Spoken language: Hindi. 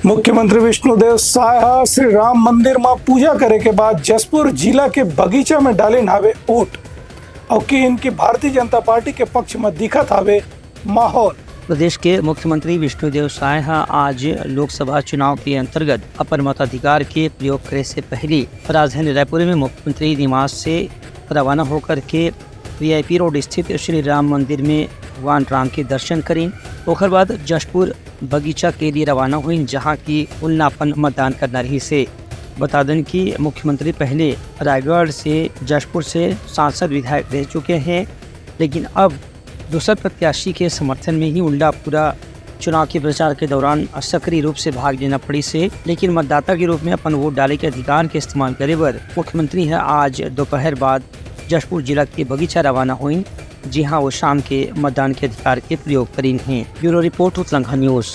मुख्यमंत्री विष्णुदेव साहा श्री राम मंदिर में पूजा करे के बाद जसपुर जिला के बगीचा में डाले नावे ऊंट और कि इनकी भारतीय जनता पार्टी के पक्ष में दिखत हावे माहौल। प्रदेश के मुख्यमंत्री विष्णुदेव साहा आज लोकसभा चुनाव के अंतर्गत अपन मताधिकार के प्रयोग करे से पहले राजधानी रायपुर में मुख्यमंत्री निवास से रवाना होकर के वीआईपी रोड स्थित श्री राम मंदिर में भगवान राम के दर्शन करें। ओकर बाद जशपुर बगीचा के लिए रवाना हुई, जहां की उल्लापन मतदान करना रही से। बता दें कि मुख्यमंत्री पहले रायगढ़ से जशपुर से सांसद विधायक रह चुके हैं, लेकिन अब दूसरे प्रत्याशी के समर्थन में ही उल्लापुरा चुनाव के प्रचार के दौरान सक्रिय रूप से भाग लेना पड़ी से। लेकिन मतदाता के रूप में अपन वोट डाले के अधिकार के इस्तेमाल करे पर मुख्यमंत्री है आज दोपहर बाद जशपुर जिला के बगीचा रवाना हुई, जी हाँ वो शाम के मतदान के अधिकार के प्रयोग करें हैं। Bureau report Uttarakhand news.